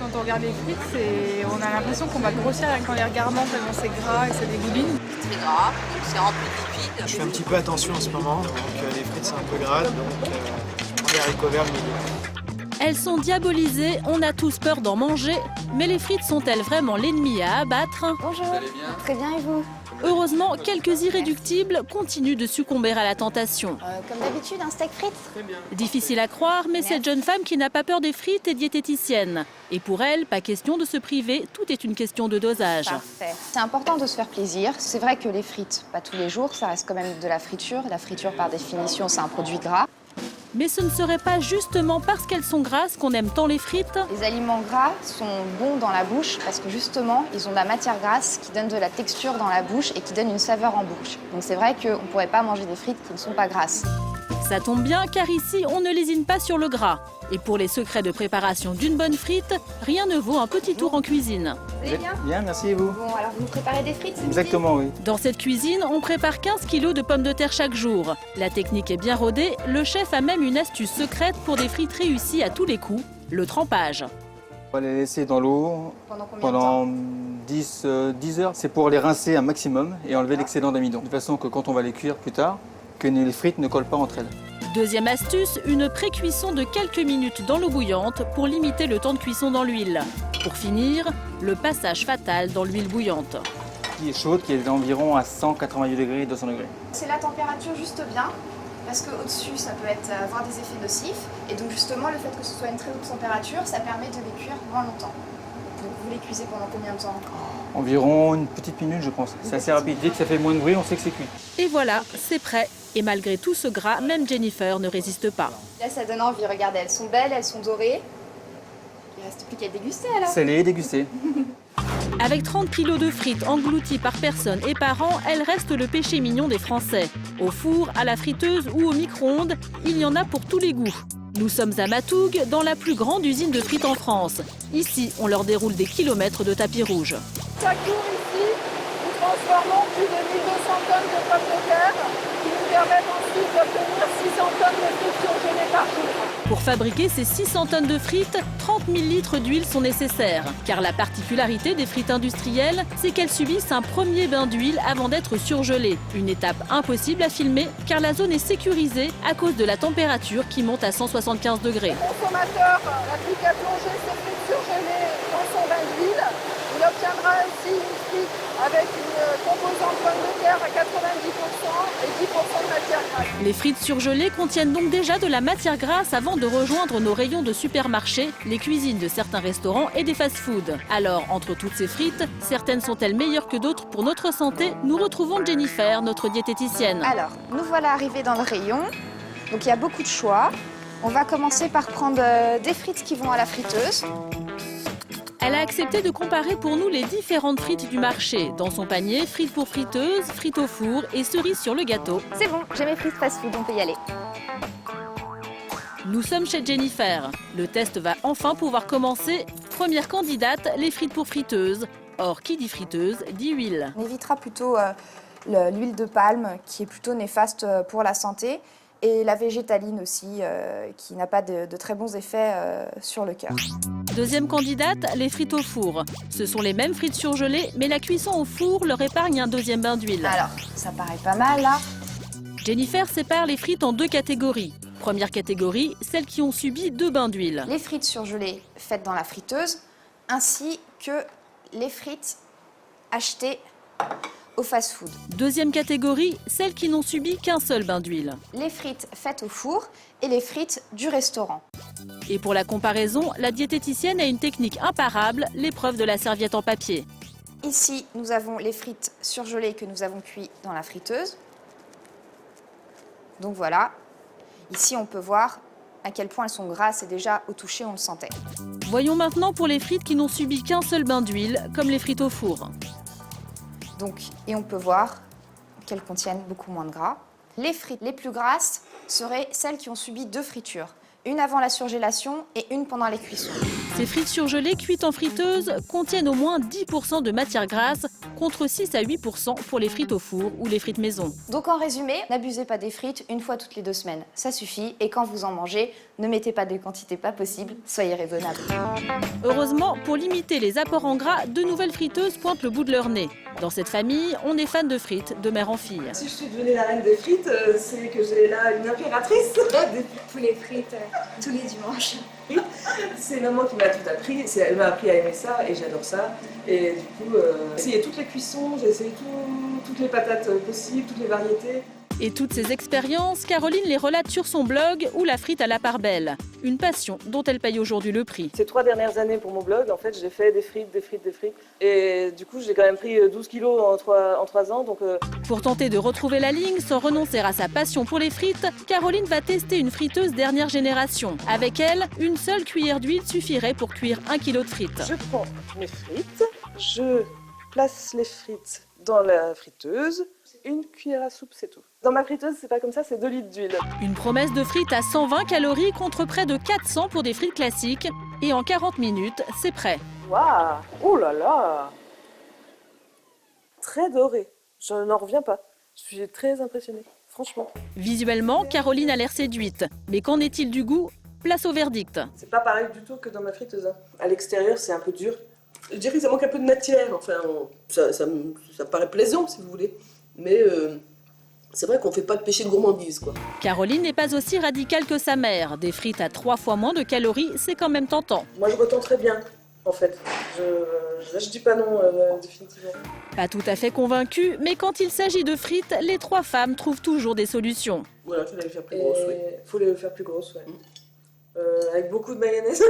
Quand on regarde les frites, on a l'impression qu'on va grossir rien qu'en les regardant tellement c'est gras et c'est dégouline. C'est très gras, donc c'est un peu liquide. Je fais un petit peu attention en ce moment, donc les frites c'est un peu gras, donc je prends des haricots verts milieu. Elles sont diabolisées, on a tous peur d'en manger, mais les frites sont-elles vraiment l'ennemi à abattre? Bonjour. Vous allez bien? Très bien, et vous? Heureusement, quelques irréductibles continuent de succomber à la tentation. Comme d'habitude, un steak frites? Difficile à croire, mais cette jeune femme qui n'a pas peur des frites est diététicienne. Et pour elle, pas question de se priver, tout est une question de dosage. Parfait. C'est important de se faire plaisir. C'est vrai que les frites, pas tous les jours, ça reste quand même de la friture. La friture, par définition, c'est un produit gras. Mais ce ne serait pas justement parce qu'elles sont grasses qu'on aime tant les frites? Les aliments gras sont bons dans la bouche parce que justement, ils ont de la matière grasse qui donne de la texture dans la bouche et qui donne une saveur en bouche. Donc c'est vrai qu'on ne pourrait pas manger des frites qui ne sont pas grasses. Ça tombe bien car ici, on ne lésine pas sur le gras. Et pour les secrets de préparation d'une bonne frite, rien ne vaut un petit tour en cuisine. Vous allez bien? Bien, merci et vous? Bon, alors vous préparez des frites? Exactement, oui. Dans cette cuisine, on prépare 15 kilos de pommes de terre chaque jour. La technique est bien rodée, le chef a même une astuce secrète pour des frites réussies à tous les coups, le trempage. On va les laisser dans l'eau pendant 10 heures. C'est pour les rincer un maximum et enlever l'excédent d'amidon. De façon que quand on va les cuire plus tard, que les frites ne collent pas entre elles. Deuxième astuce, une pré-cuisson de quelques minutes dans l'eau bouillante pour limiter le temps de cuisson dans l'huile. Pour finir, le passage fatal dans l'huile bouillante. Qui est chaude, qui est d'environ à 188 degrés, 200 degrés. C'est la température juste bien, parce qu'au-dessus, ça peut avoir des effets nocifs. Et donc justement, le fait que ce soit une très haute température, ça permet de les cuire moins longtemps. Donc vous les cuisez pendant combien de temps? Environ une petite minute, je pense. C'est assez rapide. Dès que ça fait moins de bruit, on sait que c'est cuit. Et voilà, c'est prêt. Et malgré tout ce gras, même Jennifer ne résiste pas. Là, ça donne envie. Regardez, elles sont belles, elles sont dorées. Il reste plus qu'à déguster alors. Salé et dégusté. Avec 30 kilos de frites englouties par personne et par an, elle reste le péché mignon des Français. Au four, à la friteuse ou au micro-ondes, il y en a pour tous les goûts. Nous sommes à Matougues, dans la plus grande usine de frites en France. Ici, on leur déroule des kilomètres de tapis rouge. Chaque jour ici, nous transformons plus de 1200 tonnes de pommes de terre qui nous permettent ensuite d'obtenir 600 tonnes de frites surgelées par jour. Pour fabriquer ces 600 tonnes de frites, 30 000 litres d'huile sont nécessaires. Car la particularité des frites industrielles, c'est qu'elles subissent un premier bain d'huile avant d'être surgelées. Une étape impossible à filmer car la zone est sécurisée à cause de la température qui monte à 175 degrés. Le consommateur n'a plus qu'à plonger ses frites surgelées dans son bain d'huile. Il obtiendra ainsi une frite avec une composante pomme de terre à 90% et 10% de matière grasse. Les frites surgelées contiennent donc déjà de la matière grasse avant de rejoindre nos rayons de supermarché, les cuisines de certains restaurants et des fast-foods. Alors, entre toutes ces frites, certaines sont-elles meilleures que d'autres pour notre santé? Nous retrouvons Jennifer, notre diététicienne. Alors, nous voilà arrivés dans le rayon. Donc il y a beaucoup de choix. On va commencer par prendre des frites qui vont à la friteuse. Elle a accepté de comparer pour nous les différentes frites du marché. Dans son panier, frites pour friteuse, frites au four et cerises sur le gâteau. C'est bon, j'ai mes frites fast-food, on peut y aller. Nous sommes chez Jennifer. Le test va enfin pouvoir commencer. Première candidate, les frites pour friteuse. Or, qui dit friteuse, dit huile. On évitera plutôt l'huile de palme, qui est plutôt néfaste pour la santé, et la végétaline aussi, qui n'a pas de très bons effets sur le cœur. Deuxième candidate, les frites au four. Ce sont les mêmes frites surgelées, mais la cuisson au four leur épargne un deuxième bain d'huile. Alors, ça paraît pas mal là. Jennifer sépare les frites en deux catégories. Première catégorie, celles qui ont subi 2 bains d'huile. Les frites surgelées faites dans la friteuse, ainsi que les frites achetées au fast-food. Deuxième catégorie, celles qui n'ont subi qu'un seul bain d'huile. Les frites faites au four et les frites du restaurant. Et pour la comparaison, la diététicienne a une technique imparable, l'épreuve de la serviette en papier. Ici, nous avons les frites surgelées que nous avons cuites dans la friteuse. Donc voilà. Ici, on peut voir à quel point elles sont grasses et déjà au toucher, on le sentait. Voyons maintenant pour les frites qui n'ont subi qu'un seul bain d'huile, comme les frites au four. Donc, et on peut voir qu'elles contiennent beaucoup moins de gras. Les frites les plus grasses seraient celles qui ont subi 2 fritures. Une avant la surgélation et une pendant les cuissons. Ces frites surgelées cuites en friteuse contiennent au moins 10% de matière grasse contre 6 à 8% pour les frites au four ou les frites maison. Donc en résumé, n'abusez pas des frites une fois toutes les 2 semaines. Ça suffit. Et quand vous en mangez, ne mettez pas des quantités pas possibles. Soyez raisonnable. Heureusement, pour limiter les apports en gras, de nouvelles friteuses pointent le bout de leur nez. Dans cette famille, on est fan de frites de mère en fille. Si je suis devenue la reine des frites, c'est que j'ai là une impératrice des Poulet frites tous les dimanches. frites. C'est maman qui m'a tout appris, elle m'a appris à aimer ça et j'adore ça. Et du coup, j'ai essayé toutes les cuissons, j'ai essayé toutes les patates possibles, toutes les variétés. Et toutes ces expériences, Caroline les relate sur son blog ou la frite à la part belle. Une passion dont elle paye aujourd'hui le prix. Ces 3 dernières années pour mon blog, en fait, j'ai fait des frites. Et du coup, j'ai quand même pris 12 kilos en 3 ans. Donc, Pour tenter de retrouver la ligne sans renoncer à sa passion pour les frites, Caroline va tester une friteuse dernière génération. Avec elle, une seule cuillère d'huile suffirait pour cuire 1 kg de frites. je prends mes frites, je place les frites dans la friteuse. 1 cuillère à soupe, c'est tout. Dans ma friteuse, c'est pas comme ça, c'est 2 litres d'huile. Une promesse de frites à 120 calories contre près de 400 pour des frites classiques. Et en 40 minutes, c'est prêt. Waouh! Oh là là! Très doré. Je n'en reviens pas. Je suis très impressionnée, franchement. Visuellement, Caroline a l'air séduite. Mais qu'en est-il du goût? Place au verdict. C'est pas pareil du tout que dans ma friteuse. À l'extérieur, c'est un peu dur. Je dirais que ça manque un peu de matière. Enfin, ça paraît plaisant, si vous voulez. Mais c'est vrai qu'on fait pas de péché de gourmandise, quoi. Caroline n'est pas aussi radicale que sa mère. Des frites à 3 fois moins de calories, c'est quand même tentant. Moi, je retenterais bien, en fait. Je dis pas non, définitivement. Pas tout à fait convaincue, mais quand il s'agit de frites, les 3 femmes trouvent toujours des solutions. Voilà, faut les faire plus grosses, oui. Faut les faire plus grosses, ouais. Avec beaucoup de mayonnaise.